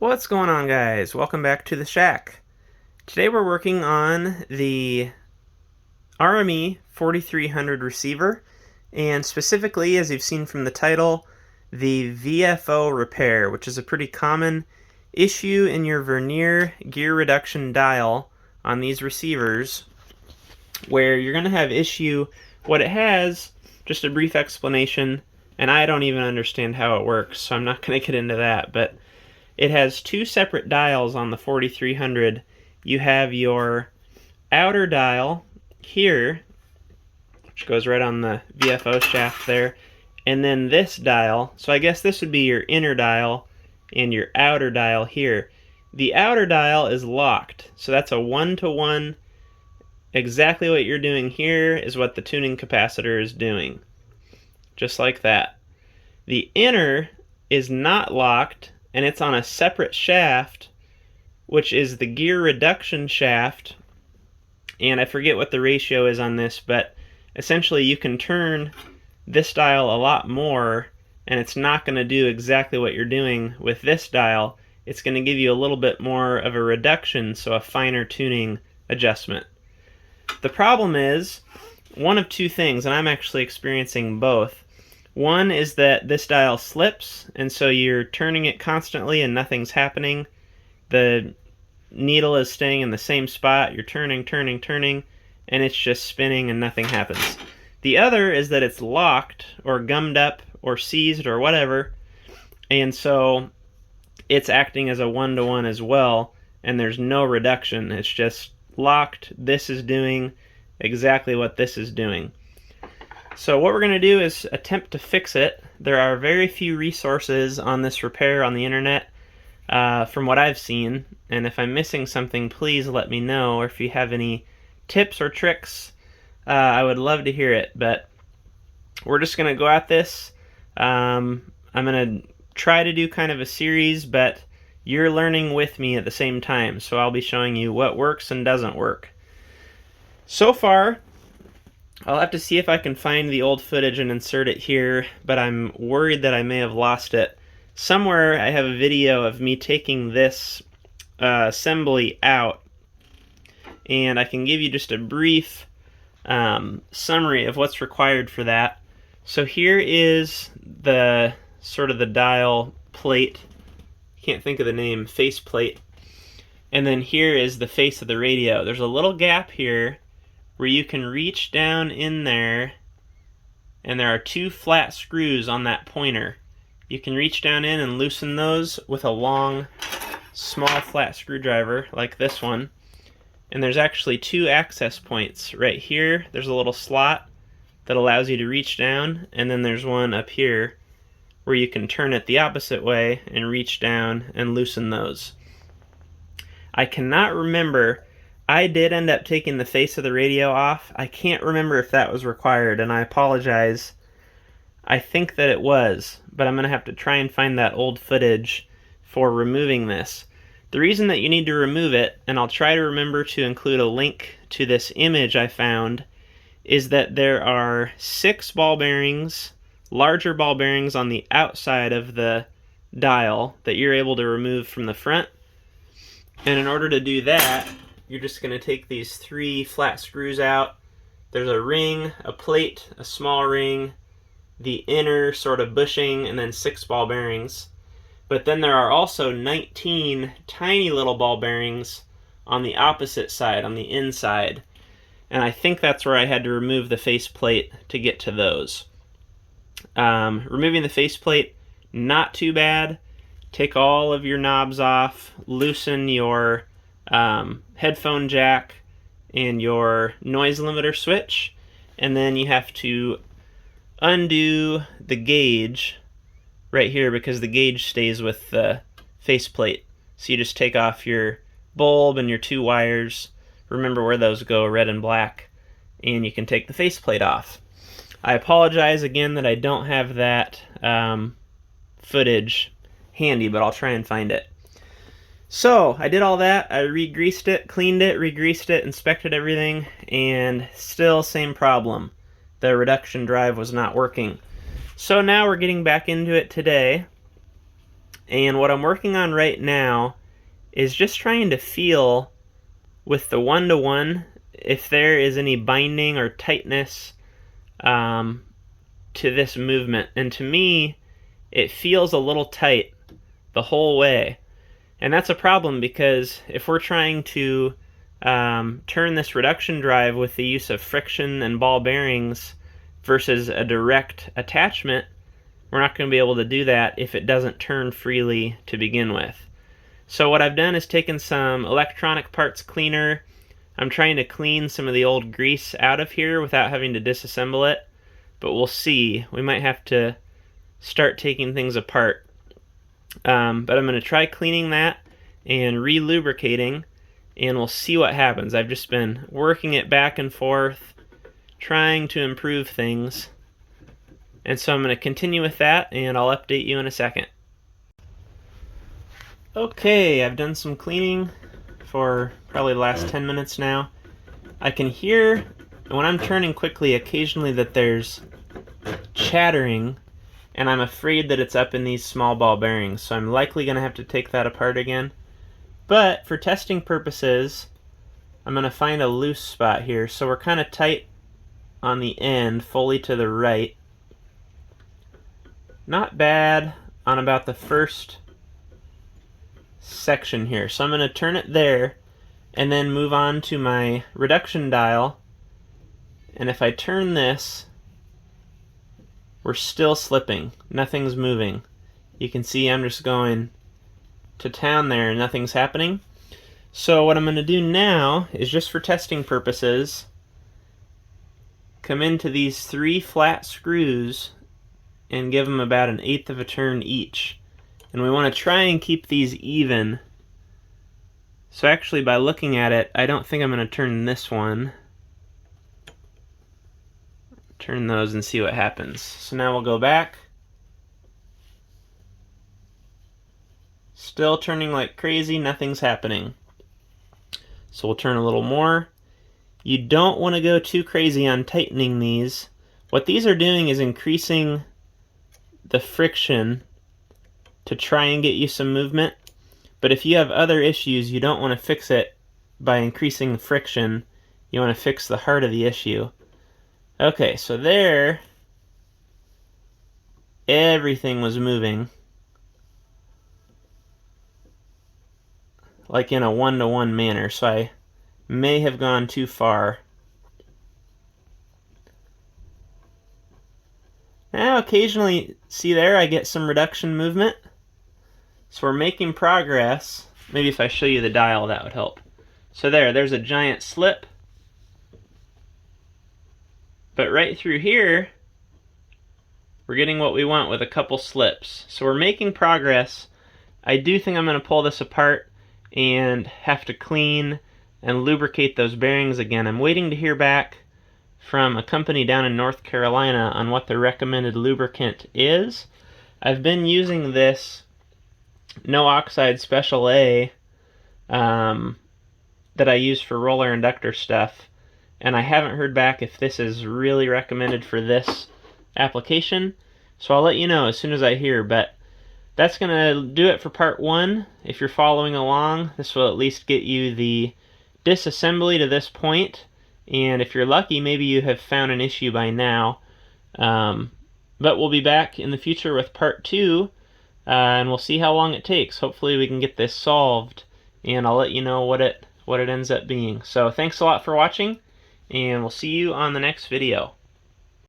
What's going on, guys? Welcome back to the shack. Today we're working on the RME 4300 receiver, and specifically, as you've seen from the title, the VFO repair, which is a pretty common issue in your Vernier gear reduction dial on these receivers, where you're going to have issue. What it has, just a brief explanation, and I don't even understand how it works, so I'm not going to get into that, but it has two separate dials on the 4300. You have your outer dial here, which goes right on the VFO shaft there, and then this dial. So I guess this would be your inner dial and your outer dial here. The outer dial is locked, so that's a 1-to-1. Exactly what you're doing here is what the tuning capacitor is doing, just like that. The inner is not locked, and it's on a separate shaft, which is the gear reduction shaft, and I forget what the ratio is on this, but essentially you can turn this dial a lot more, and it's not going to do exactly what you're doing with this dial. It's going to give you a little bit more of a reduction, so a finer tuning adjustment. The problem is one of two things, and I'm actually experiencing both. One is that this dial slips, and so you're turning it constantly and nothing's happening. The needle is staying in the same spot. You're turning, and it's just spinning and nothing happens. The other is that it's locked or gummed up or seized or whatever, and so it's acting as a 1-to-1 as well, and there's no reduction. It's just locked. This is doing exactly what this is doing. So what we're going to do is attempt to fix it. There are very few resources on this repair on the internet from what I've seen, and if I'm missing something, please let me know, or if you have any tips or tricks, I would love to hear it. But we're just going to go at this. I'm going to try to do kind of a series, but you're learning with me at the same time, so I'll be showing you what works and doesn't work. So far, I'll have to see if I can find the old footage and insert it here, but I'm worried that I may have lost it. Somewhere I have a video of me taking this assembly out, and I can give you just a brief summary of what's required for that. So here is the sort of the dial plate. Can't think of the name, face plate. And then here is the face of the radio. There's a little gap here where you can reach down in there, and there are two flat screws on that pointer. You can reach down in and loosen those with a long, small flat screwdriver like this one. And there's actually two access points. Right here, there's a little slot that allows you to reach down, and then there's one up here where you can turn it the opposite way and reach down and loosen those. I cannot remember. I did end up taking the face of the radio off. I can't remember if that was required, and I apologize. I think that it was, but I'm going to have to try and find that old footage for removing this. The reason that you need to remove it, and I'll try to remember to include a link to this image I found, is that there are 6 ball bearings, larger ball bearings on the outside of the dial that you're able to remove from the front. And in order to do that, you're just going to take these 3 flat screws out. There's a ring, a plate, a small ring, the inner sort of bushing, and then 6 ball bearings. But then there are also 19 tiny little ball bearings on the opposite side, on the inside. And I think that's where I had to remove the face plate to get to those. Removing the face plate, not too bad. Take all of your knobs off, loosen your headphone jack and your noise limiter switch, and then you have to undo the gauge right here because the gauge stays with the faceplate. So you just take off your bulb and your 2 wires. Remember where those go, red and black, and you can take the faceplate off. I apologize again that I don't have that footage handy, but I'll try and find it. So I did all that. I re-greased it, cleaned it, re-greased it, inspected everything, and still same problem. The reduction drive was not working. So now we're getting back into it today, And what I'm working on right now is just trying to feel with the 1-to-1 if there is any binding or tightness to this movement. And to me, it feels a little tight the whole way. And that's a problem because if we're trying to turn this reduction drive with the use of friction and ball bearings versus a direct attachment, we're not going to be able to do that if it doesn't turn freely to begin with. So what I've done is taken some electronic parts cleaner. I'm trying to clean some of the old grease out of here without having to disassemble it, but we'll see. We might have to start taking things apart. But I'm going to try cleaning that and re-lubricating, and we'll see what happens. I've just been working it back and forth, trying to improve things. And so I'm going to continue with that, and I'll update you in a second. Okay, I've done some cleaning for probably the last 10 minutes now. I can hear, when I'm turning quickly, occasionally that there's chattering, and I'm afraid that it's up in these small ball bearings, so I'm likely going to have to take that apart again. But for testing purposes, I'm going to find a loose spot here. So we're kind of tight on the end, fully to the right. Not bad on about the first section here. So I'm going to turn it there and then move on to my reduction dial. And if I turn this, we're still slipping. Nothing's moving. You can see I'm just going to town there and nothing's happening. So what I'm going to do now is, just for testing purposes, come into these 3 flat screws and give them about 1/8 of a turn each. And we want to try and keep these even. So actually, by looking at it, I don't think I'm going to turn this one. Turn those and see what happens. So now we'll go back. Still turning like crazy, nothing's happening. So we'll turn a little more. You don't want to go too crazy on tightening these. What these are doing is increasing the friction to try and get you some movement. But if you have other issues, you don't want to fix it by increasing the friction. You want to fix the heart of the issue. Okay, so there, everything was moving like in a 1-to-1 manner, so I may have gone too far. Now occasionally, see there, I get some reduction movement. So we're making progress. Maybe if I show you the dial, that would help. So there's a giant slip. But right through here, we're getting what we want with a couple slips. So we're making progress. I do think I'm going to pull this apart and have to clean and lubricate those bearings again. I'm waiting to hear back from a company down in North Carolina on what the recommended lubricant is. I've been using this No Oxide Special A that I use for roller inductor stuff, and I haven't heard back if this is really recommended for this application, so I'll let you know as soon as I hear. But that's going to do it for part 1. If you're following along, this will at least get you the disassembly to this point, and if you're lucky, maybe you have found an issue by now. But we'll be back in the future with part 2, and we'll see how long it takes. Hopefully we can get this solved, and I'll let you know what it ends up being. So thanks a lot for watching, and we'll see you on the next video.